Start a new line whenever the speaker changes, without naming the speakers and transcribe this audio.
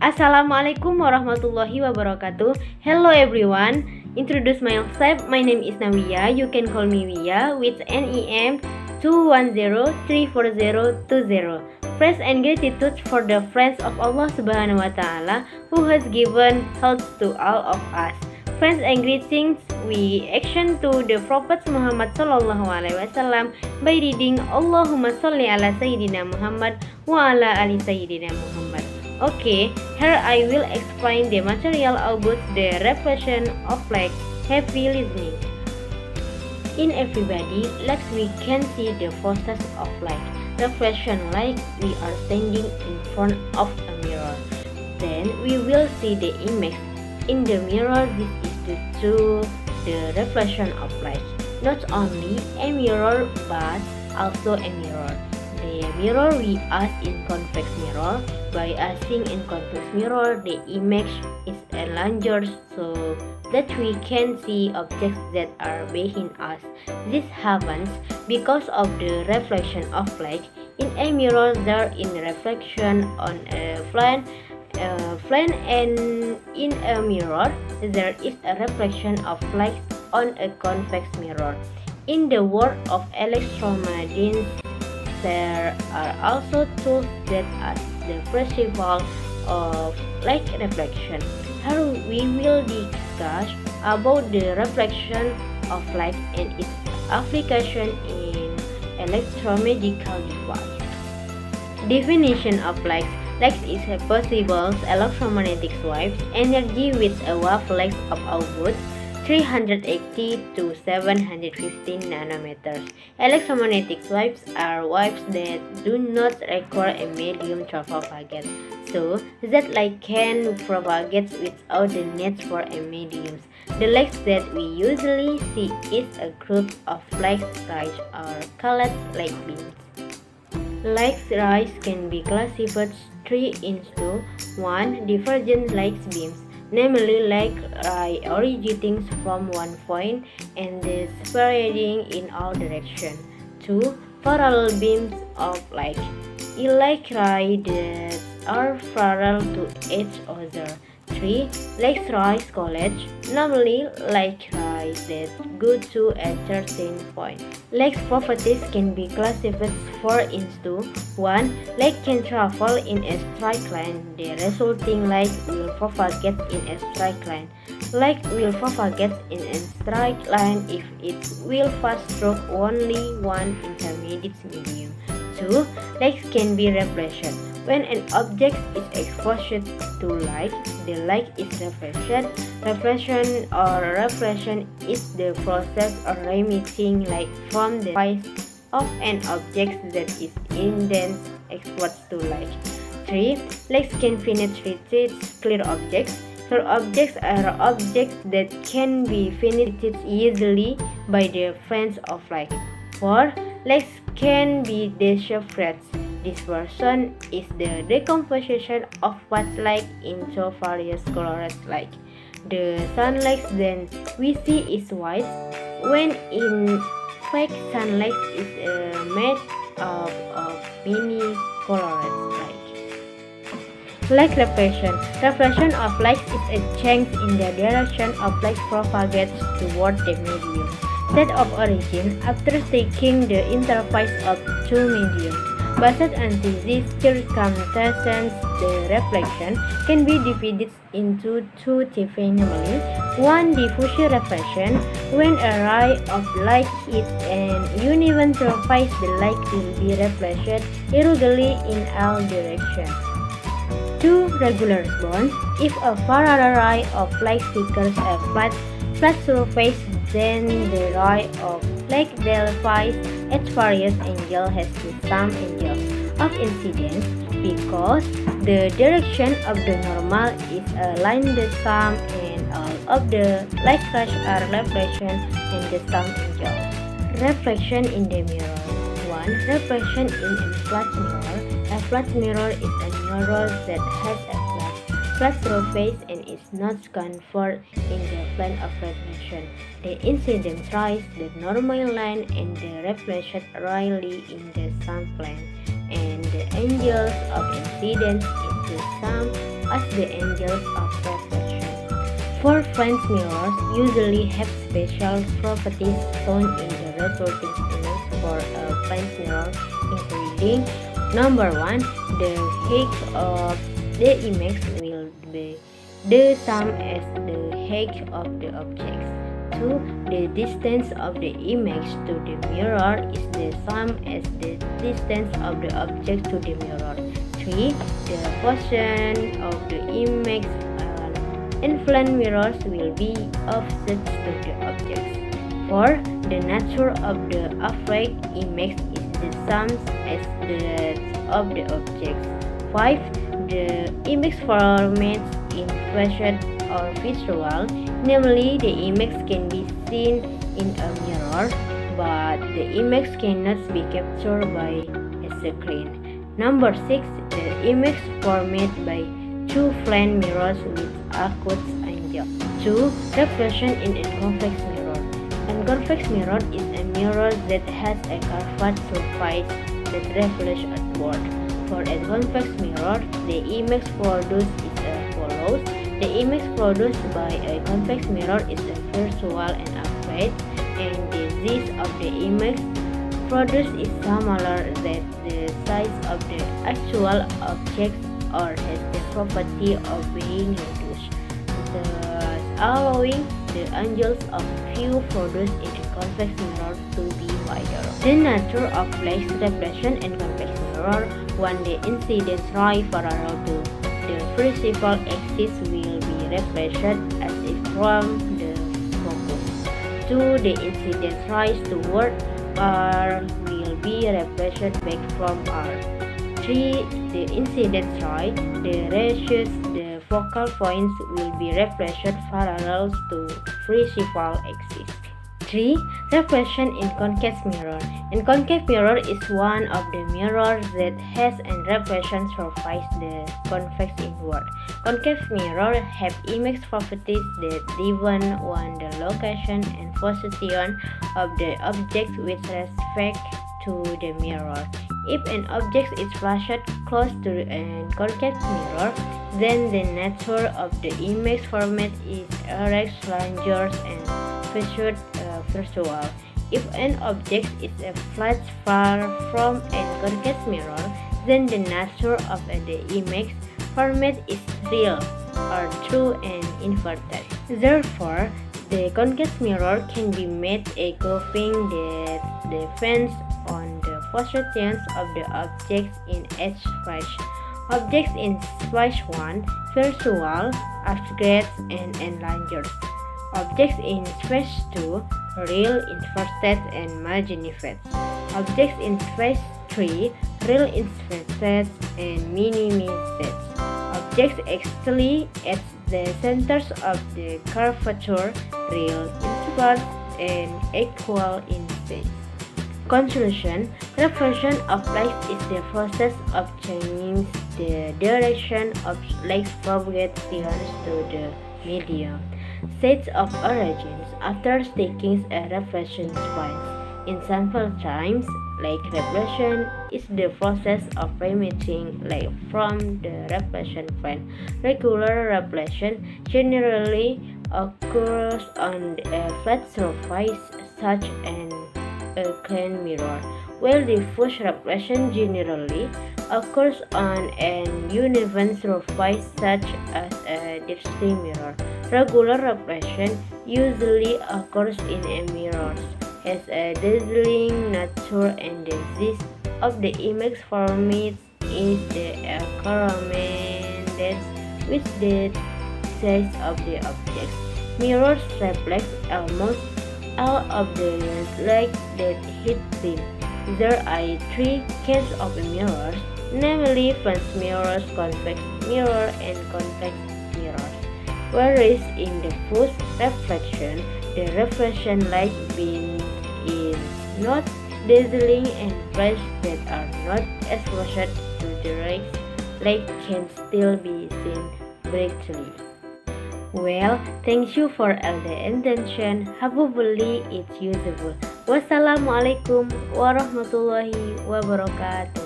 Assalamualaikum warahmatullahi wabarakatuh. Hello everyone. Introduce myself. My name is Nawiyah. You can call me Wiyah with NEM 2103402. Praise and gratitude for the friends of Allah Subhanahu wa Ta'ala who has given health to all of us. Friends and greetings, we action to the Prophet Muhammad Sallallahu Alaihi Wasallam by reading Allahumma salli ala Sayyidina Muhammad wa ala ali Sayyidina Muhammad. Okay, here I will explain the material about the reflection of light. Happy listening. In everybody, like we can see the process of light. Reflection like we are standing in front of a mirror. Then we will see the image in the mirror. This is the reflection of light. Not only a mirror but also a mirror. The mirror we as in convex mirror. By asing in convex mirror, the image is enlarged so that we can see objects that are behind us. This happens because of the reflection of light. In a mirror, there is reflection on a plane, and in a mirror, there is a reflection of light on a convex mirror. In the world of electromagnetics, there are also tools that are the principle of light reflection. Here we will discuss about the reflection of light and its application in electromedical device. Definition of light. Light is a possible electromagnetic wave energy with a wavelength of output 380 to 715 nanometers. Electromagnetic waves are waves that do not require a medium to propagate, so that light can propagate without the need for a medium. The light that we usually see is a group of light rays or colored light beams. Light rays can be classified 3 into 1 divergent light beams, namely light ray originating from one point and spreading in all directions. 2. Parallel beams of light. Light rays that are parallel to each other. 3. Light rays college, namely light rays that go to a certain point. Light properties can be classified 4 into 1. Light can travel in a straight line. The resulting light will propagate in a straight line. Light will propagate in a straight line if it will pass through only one intermediate medium. 2. Light can be reflection. When an object is exposed to light, the light is reflection. Reflection is the process of emitting light from the face of an object that is intensely exposed to light. 3. Light can penetrate clear objects. Clear objects are objects that can be penetrated easily by the friends of light. 4. Light can be deciphered. Dispersion is the decomposition of white light into various colored light. The sunlight then we see is white, when in fact sunlight is made up of many colored light. Light reflection. Reflection of light is a change in the direction of light propagates toward the medium. State of origin after taking the interface of two mediums. Based on these circumstances, the reflection can be divided into two types namely, 1. Diffusion reflection. When a ray of light hits an uneven surface, the light will be reflected irregularly in all directions. 2. Regular response. If a parallel ray of light strikes a flat surface, then the ray of light delivers at various angles has the same angle of incidence because the direction of the normal is aligned the same and all of the light rays are reflection in the same angle. Reflection in the mirror. 1. Reflection in a flat mirror. A flat mirror is a mirror that has a flat surface and is not converted in the plane of reflection. The incident rays the normal line and the reflection rarely in the same plane, and the angles of incidence is the same as the angles of reflection. For French mirrors usually have special properties shown in the resulting image for a French mirror, including number 1, the height of the image will be the same as the height of the objects. 2. The distance of the image to the mirror is the same as the distance of the object to the mirror. 3. The position of the image influence mirrors will be offset to the objects. 4. The nature of the affect image is the same as that of the objects. 5. The image format in fashion or visual, namely the image can be seen in a mirror, but the image cannot be captured by a screen. Number 6. The image format by two flat mirrors with acute angle. 2. Reflection in a convex mirror. A convex mirror is a mirror that has a curved surface that reflects outward. For a convex mirror, the image produced is as follows. The image produced by a convex mirror is a visual and accurate, and the size of the image produced is smaller than the size of the actual object or has the property of being reduced, thus allowing the angles of view produced in a convex mirror to be wider. The nature of light reflection in convex mirror: 1. The incident ray parallel to the principal axis will be reflected as if from the focus. 2. The incident rays toward R will be reflected back from R. 3. The incident ray that reaches the focal points will be reflected parallel to principal axis. 3. Reflection in concave mirror. A concave mirror is one of the mirrors that has a reflection surface the convex inward. Concave mirrors have image properties that depend on the location and position of the object with respect to the mirror. If an object is placed close to a concave mirror, then the nature of the image format is erect, larger, and visual. If an object is flat far from a concave mirror, then the nature of the image format is real or true and inverted. Therefore, the concave mirror can be made a grouping that depends on the positions of the objects in each phase. Objects in phase 1, visual, abstract, and enlarged. Objects in phase 2, real, inverted, and magnified. Objects in phase 3, real, inverted, and minimized. Objects exactly at the centers of the curvature, real, inverted, and equal in space. Conclusion: reflection of light is the process of changing the direction of light propagations to the medium. Sets of origins after taking a reflection point. In sample times, light reflection is the process of emitting light from the reflection point. Regular reflection generally occurs on a flat surface such as a clean mirror, while diffuse reflection generally occurs on an uneven surface such as a dusty mirror. Regular reflection usually occurs in a mirror, has a dazzling nature, and the size of the image format is correlated with the size of the object. Mirrors reflect almost all of the light that hits them. There are three kinds of mirrors, namely flat mirrors, convex mirror, and convex mirrors. Whereas in the first reflection, the reflection light beam is not dazzling and flash that are not exposed to direct light can still be seen brightly. Well, thank you for all the attention. Hopefully it's useful. Wassalamualaikum warahmatullahi wabarakatuh.